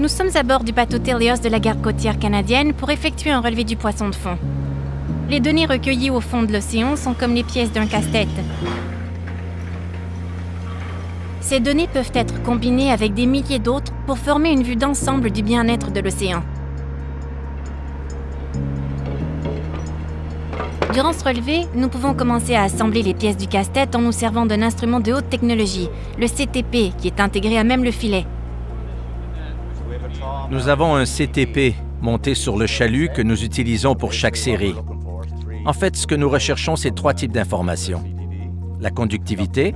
sommes à bord du bateau Téléos de la garde côtière canadienne pour effectuer un relevé du poisson de fond. Les données recueillies au fond de l'océan sont comme les pièces d'un casse-tête. Ces données peuvent être combinées avec des milliers d'autres pour former une vue d'ensemble du bien-être de l'océan. Durant ce relevé, nous pouvons commencer à assembler les pièces du casse-tête en nous servant d'un instrument de haute technologie, le CTP, qui est intégré à même le filet. Nous avons un CTP monté sur le chalut que nous utilisons pour chaque série. En fait, ce que nous recherchons, c'est 3 types d'informations. La conductivité,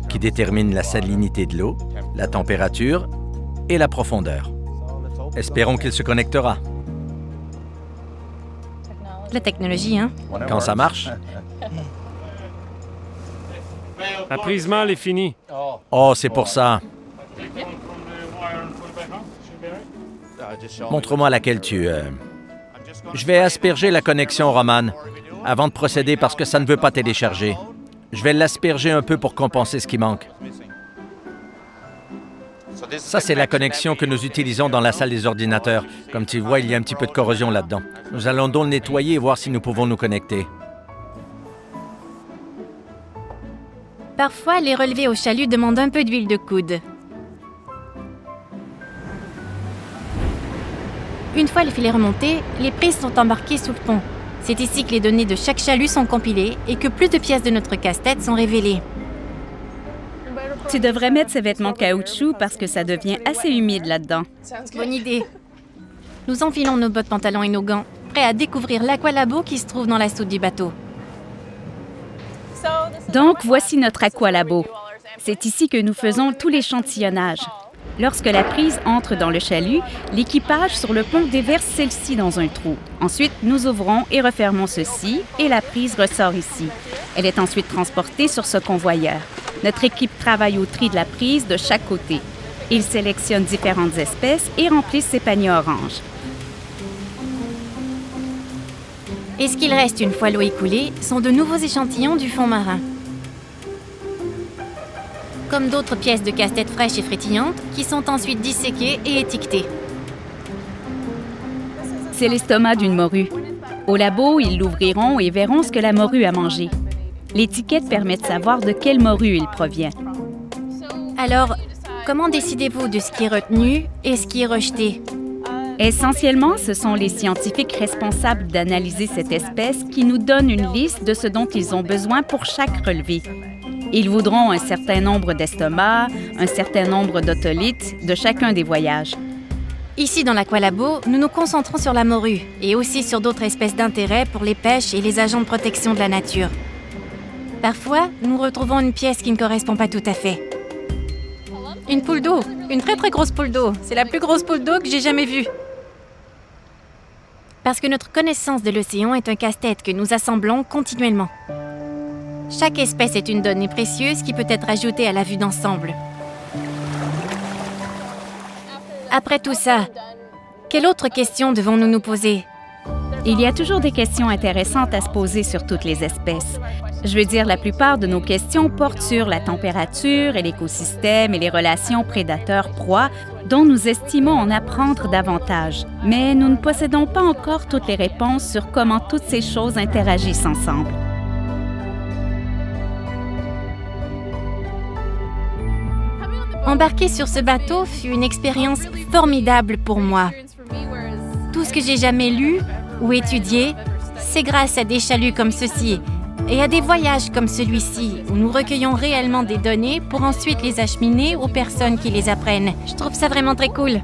qui détermine la salinité de l'eau, la température et la profondeur. Espérons qu'il se connectera. La technologie, hein? Quand ça marche? L'apprisement est fini. Oh, c'est pour ça. Montre-moi laquelle tu... Je vais asperger la connexion, Roman, avant de procéder parce que ça ne veut pas télécharger. Je vais l'asperger un peu pour compenser ce qui manque. Ça, c'est la connexion que nous utilisons dans la salle des ordinateurs. Comme tu vois, il y a un petit peu de corrosion là-dedans. Nous allons donc le nettoyer et voir si nous pouvons nous connecter. Parfois, les relevés au chalut demandent un peu d'huile de coude. Une fois le filet remonté, les prises sont embarquées sous le pont. C'est ici que les données de chaque chalut sont compilées et que plus de pièces de notre casse-tête sont révélées. Tu devrais mettre ces vêtements de caoutchouc parce que ça devient assez humide là-dedans. Bonne idée. Nous enfilons nos bottes, pantalons et nos gants, prêts à découvrir l'aqualabo qui se trouve dans la soute du bateau. Donc, voici notre aqualabo. C'est ici que nous faisons tout l'échantillonnage. Lorsque la prise entre dans le chalut, l'équipage sur le pont déverse celle-ci dans un trou. Ensuite, nous ouvrons et refermons ceci et la prise ressort ici. Elle est ensuite transportée sur ce convoyeur. Notre équipe travaille au tri de la prise de chaque côté. Ils sélectionnent différentes espèces et remplissent ces paniers oranges. Et ce qu'il reste une fois l'eau écoulée sont de nouveaux échantillons du fond marin. Comme d'autres pièces de casse-tête fraîches et frétillantes qui sont ensuite disséquées et étiquetées. C'est l'estomac d'une morue. Au labo, ils l'ouvriront et verront ce que la morue a mangé. L'étiquette permet de savoir de quelle morue il provient. Alors, comment décidez-vous de ce qui est retenu et ce qui est rejeté? Essentiellement, ce sont les scientifiques responsables d'analyser cette espèce qui nous donnent une liste de ce dont ils ont besoin pour chaque relevé. Ils voudront un certain nombre d'estomacs, un certain nombre d'otolithes de chacun des voyages. Ici, dans l'Aqualabo, nous nous concentrons sur la morue et aussi sur d'autres espèces d'intérêt pour les pêches et les agents de protection de la nature. Parfois, nous retrouvons une pièce qui ne correspond pas tout à fait. Une poule d'eau, une très très grosse poule d'eau. C'est la plus grosse poule d'eau que j'ai jamais vue. Parce que notre connaissance de l'océan est un casse-tête que nous assemblons continuellement. Chaque espèce est une donnée précieuse qui peut être ajoutée à la vue d'ensemble. Après tout ça, quelle autre question devons-nous nous poser? Il y a toujours des questions intéressantes à se poser sur toutes les espèces. Je veux dire, la plupart de nos questions portent sur la température et l'écosystème et les relations prédateurs-proies dont nous estimons en apprendre davantage. Mais nous ne possédons pas encore toutes les réponses sur comment toutes ces choses interagissent ensemble. Embarquer sur ce bateau fut une expérience formidable pour moi. Tout ce que j'ai jamais lu ou étudié, c'est grâce à des chaluts comme ceux-ci et à des voyages comme celui-ci où nous recueillons réellement des données pour ensuite les acheminer aux personnes qui les apprennent. Je trouve ça vraiment très cool.